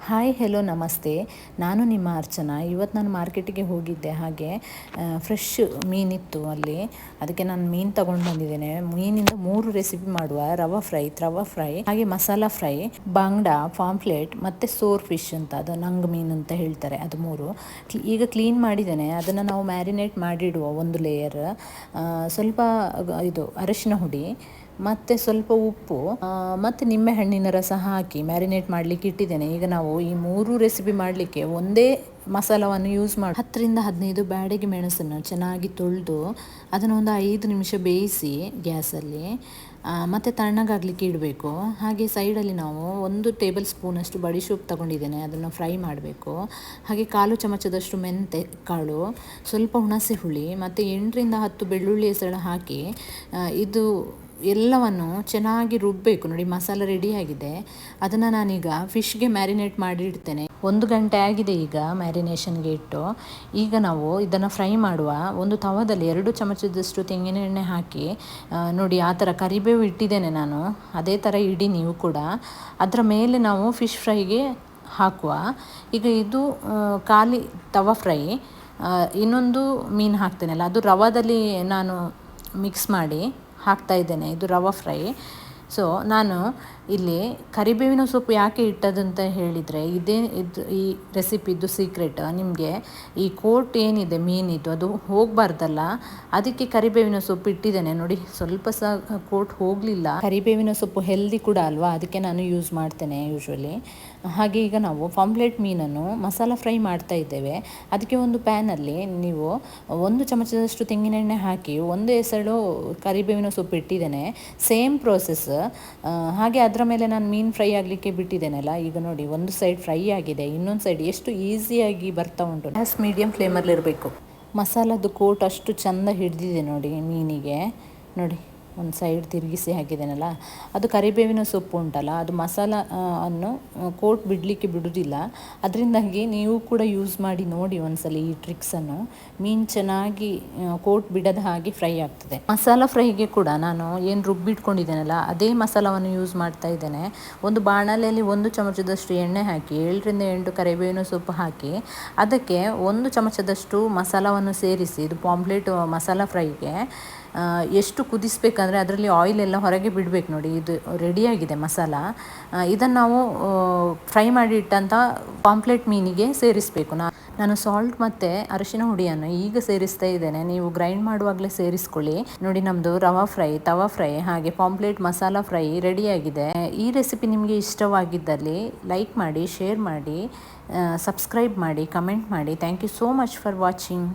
Hi hello ನಮಸ್ತೆ. ನಾನು ನಿಮ್ಮ ಅರ್ಚನಾ. ಇವತ್ತು ನಾನು ಮಾರ್ಕೆಟಿಗೆ ಹೋಗಿದ್ದೆ, ಹಾಗೆ ಫ್ರೆಶ್ ಮೀನಿತ್ತು ಅಲ್ಲಿ. ಅದಕ್ಕೆ ನಾನು ಮೀನು ತಗೊಂಡು ಬಂದಿದ್ದೇನೆ. ಮೀನಿಂದ 3 ರೆಸಿಪಿ ಮಾಡುವ: ರವಾ ಫ್ರೈ, ಹಾಗೆ ಮಸಾಲ ಫ್ರೈ, ಬಾಂಗ್ಡಾ, ಪಾಂಪ್ಲೆಟ್ ಮತ್ತು ಸೋರ್ ಫಿಶ್ ಅಂತ, ಅದು ನಂಗ್ ಮೀನು ಅಂತ ಹೇಳ್ತಾರೆ, ಅದು 3 ಈಗ ಕ್ಲೀನ್ ಮಾಡಿದ್ದೇನೆ. ಅದನ್ನು ನಾವು ಮ್ಯಾರಿನೇಟ್ ಮಾಡಿಡುವ. ಒಂದು ಲೇಯರ್ ಸ್ವಲ್ಪ ಇದು ಅರಶಿನ ಹುಡಿ ಮತ್ತು ಸ್ವಲ್ಪ ಉಪ್ಪು ಮತ್ತು ನಿಂಬೆಹಣ್ಣಿನ ರಸ ಹಾಕಿ ಮ್ಯಾರಿನೇಟ್ ಮಾಡಲಿಕ್ಕೆ ಇಟ್ಟಿದ್ದೇನೆ. ಈಗ ನಾವು ಈ 3 ರೆಸಿಪಿ ಮಾಡಲಿಕ್ಕೆ ಒಂದೇ ಮಸಾಲವನ್ನು ಯೂಸ್ ಮಾಡಿ 10 ರಿಂದ 15 ಬ್ಯಾಡಗಿ ಮೆಣಸನ್ನು ಚೆನ್ನಾಗಿ ತೊಳೆದು ಅದನ್ನು ಒಂದು 5 ನಿಮಿಷ ಬೇಯಿಸಿ ಗ್ಯಾಸಲ್ಲಿ ಮತ್ತು ತಣ್ಣಗಾಗಲಿಕ್ಕೆ ಇಡಬೇಕು. ಹಾಗೆ ಸೈಡಲ್ಲಿ ನಾವು 1 ಟೇಬಲ್ ಸ್ಪೂನಷ್ಟು ಬಡಿ ಸೊಪ್ಪು ತಗೊಂಡಿದ್ದೇನೆ, ಅದನ್ನು ಫ್ರೈ ಮಾಡಬೇಕು. ಹಾಗೆ 1/4 ಚಮಚದಷ್ಟು ಮೆಂತೆ ಕಾಳು, ಸ್ವಲ್ಪ ಹುಣಸೆ ಹುಳಿ ಮತ್ತು 8 ರಿಂದ 10 ಬೆಳ್ಳುಳ್ಳಿ ಹೆಸಳು ಹಾಕಿ ಇದು ಎಲ್ಲವನ್ನು ಚೆನ್ನಾಗಿ ರುಬ್ಬಬೇಕು. ನೋಡಿ, ಮಸಾಲ ರೆಡಿಯಾಗಿದೆ. ಅದನ್ನು ನಾನೀಗ ಫಿಶ್ಗೆ ಮ್ಯಾರಿನೇಟ್ ಮಾಡಿ ಇಡ್ತೇನೆ. 1 ಗಂಟೆ ಆಗಿದೆ ಈಗ ಮ್ಯಾರಿನೇಷನ್ಗೆ ಇಟ್ಟು. ಈಗ ನಾವು ಇದನ್ನು ಫ್ರೈ ಮಾಡುವ. ಒಂದು ತವದಲ್ಲಿ 2 ಚಮಚದಷ್ಟು ತೆಂಗಿನ ಎಣ್ಣೆ ಹಾಕಿ, ನೋಡಿ ಆ ಥರ ಕರಿಬೇವು ಇಟ್ಟಿದ್ದೇನೆ ನಾನು, ಅದೇ ಥರ ಇಡಿ ನೀವು ಕೂಡ. ಅದರ ಮೇಲೆ ನಾವು ಫಿಶ್ ಫ್ರೈಗೆ ಹಾಕುವ. ಈಗ ಇದು ಖಾಲಿ ತವಾ ಫ್ರೈ. ಇನ್ನೊಂದು ಮೀನು ಹಾಕ್ತೇನಲ್ಲ, ಅದು ರವಾದಲ್ಲಿ ನಾನು ಮಿಕ್ಸ್ ಮಾಡಿ ಹಾಕ್ತಾ ಇದ್ದೇನೆ. ಇದು ರವಾ ಫ್ರೈ. ಸೊ ನಾನು ಇಲ್ಲಿ ಕರಿಬೇವಿನ ಸೊಪ್ಪು ಯಾಕೆ ಇಟ್ಟದಂತ ಹೇಳಿದರೆ, ಈ ರೆಸಿಪಿದು ಸೀಕ್ರೆಟ್. ನಿಮಗೆ ಈ ಕೋಟ್ ಏನಿದೆ ಮೀನಿದ್ದು, ಅದು ಹೋಗಬಾರ್ದಲ್ಲ, ಅದಕ್ಕೆ ಕರಿಬೇವಿನ ಸೊಪ್ಪು ಇಟ್ಟಿದ್ದೇನೆ. ನೋಡಿ, ಸ್ವಲ್ಪ ಸಹ ಕೋಟ್ ಹೋಗಲಿಲ್ಲ. ಕರಿಬೇವಿನ ಸೊಪ್ಪು ಹೆಲ್ದಿ ಕೂಡ ಅಲ್ವಾ, ಅದಕ್ಕೆ ನಾನು ಯೂಸ್ ಮಾಡ್ತೇನೆ ಯೂಶ್ವಲಿ. ಹಾಗೆ ಈಗ ನಾವು ಪಾಂಪ್ಲೆಟ್ ಮೀನನ್ನು ಮಸಾಲ ಫ್ರೈ ಮಾಡ್ತಾ ಇದ್ದೇವೆ. ಅದಕ್ಕೆ ಒಂದು ಪ್ಯಾನಲ್ಲಿ ನೀವು 1 ಚಮಚದಷ್ಟು ತೆಂಗಿನ ಎಣ್ಣೆ ಹಾಕಿ 1 ಎಸಳು ಕರಿಬೇವಿನ ಸೊಪ್ಪು ಇಟ್ಟಿದ್ದೇನೆ. Same process. ಹಾಗೆ ಅದರ ಮೇಲೆ ನಾನು ಮೀನು ಫ್ರೈ ಆಗಲಿಕ್ಕೆ ಬಿಟ್ಟಿದ್ದೇನಲ್ಲ, ಈಗ ನೋಡಿ ಒಂದು ಸೈಡ್ ಫ್ರೈ ಆಗಿದೆ, ಇನ್ನೊಂದು ಸೈಡ್ ಎಷ್ಟು ಈಸಿಯಾಗಿ ಬರ್ತಾ ಉಂಟು. ಗ್ಯಾಸ್ ಮೀಡಿಯಮ್ ಫ್ಲೇಮಲ್ಲಿ ಇರಬೇಕು. ಮಸಾಲದ್ದು ಕೋಟ್ ಅಷ್ಟು ಚೆಂದ ಹಿಡಿದಿದೆ ನೋಡಿ ಮೀನಿಗೆ. ನೋಡಿ, ಒಂದು ಸೈಡ್ ತಿರುಗಿಸಿ ಹಾಕಿದ್ದೇನಲ್ಲ, ಅದು ಕರಿಬೇವಿನ ಸೊಪ್ಪು ಉಂಟಲ್ಲ, ಅದು ಮಸಾಲ ಅನ್ನು ಕೋಟ್ ಬಿಡಲಿಕ್ಕೆ ಬಿಡುವುದಿಲ್ಲ. ಅದರಿಂದಾಗಿ ನೀವು ಕೂಡ ಯೂಸ್ ಮಾಡಿ ನೋಡಿ ಒಂದ್ಸಲ ಈ ಟ್ರಿಕ್ಸನ್ನು. ಮೀನು ಚೆನ್ನಾಗಿ ಕೋಟ್ ಬಿಡದ ಹಾಗೆ ಫ್ರೈ ಆಗ್ತದೆ. ಮಸಾಲ ಫ್ರೈಗೆ ಕೂಡ ನಾನು ಏನು ರುಬ್ಬಿಟ್ಕೊಂಡಿದ್ದೇನಲ್ಲ, ಅದೇ ಮಸಾಲವನ್ನು ಯೂಸ್ ಮಾಡ್ತಾ ಇದ್ದೇನೆ. ಒಂದು ಬಾಣಲೆಯಲ್ಲಿ 1 ಚಮಚದಷ್ಟು ಎಣ್ಣೆ ಹಾಕಿ 7 ರಿಂದ 8 ಕರಿಬೇವಿನ ಸೊಪ್ಪು ಹಾಕಿ ಅದಕ್ಕೆ 1 ಚಮಚದಷ್ಟು ಮಸಾಲವನ್ನು ಸೇರಿಸಿ, ಇದು ಪಾಂಪ್ಲೆಟ್ ಮಸಾಲ ಫ್ರೈಗೆ ಎಷ್ಟು ಕುದಿಸ್ಬೇಕಂದ್ರೆ ಅದರಲ್ಲಿ ಆಯಿಲ್ ಎಲ್ಲ ಹೊರಗೆ ಬಿಡಬೇಕು. ನೋಡಿ, ಇದು ರೆಡಿಯಾಗಿದೆ ಮಸಾಲ. ಇದನ್ನು ನಾವು ಫ್ರೈ ಮಾಡಿ ಇಟ್ಟಂಥ ಪಾಂಪ್ಲೆಟ್ ಮೀನಿಗೆ ಸೇರಿಸಬೇಕು. ನಾನು ಸಾಲ್ಟ್ ಮತ್ತು ಅರಿಶಿನ ಹುಡಿಯನ್ನು ಈಗ ಸೇರಿಸ್ತಾ ಇದ್ದೇನೆ. ನೀವು ಗ್ರೈಂಡ್ ಮಾಡುವಾಗಲೇ ಸೇರಿಸ್ಕೊಳ್ಳಿ. ನೋಡಿ, ನಮ್ಮದು ರವಾ ಫ್ರೈ, ತವಾ ಫ್ರೈ, ಹಾಗೆ ಪಾಂಪ್ಲೆಟ್ ಮಸಾಲ ಫ್ರೈ ರೆಡಿಯಾಗಿದೆ. ಈ ರೆಸಿಪಿ ನಿಮಗೆ ಇಷ್ಟವಾಗಿದ್ದಲ್ಲಿ ಲೈಕ್ ಮಾಡಿ, ಶೇರ್ ಮಾಡಿ, ಸಬ್ಸ್ಕ್ರೈಬ್ ಮಾಡಿ, ಕಮೆಂಟ್ ಮಾಡಿ. Thank you so much for watching.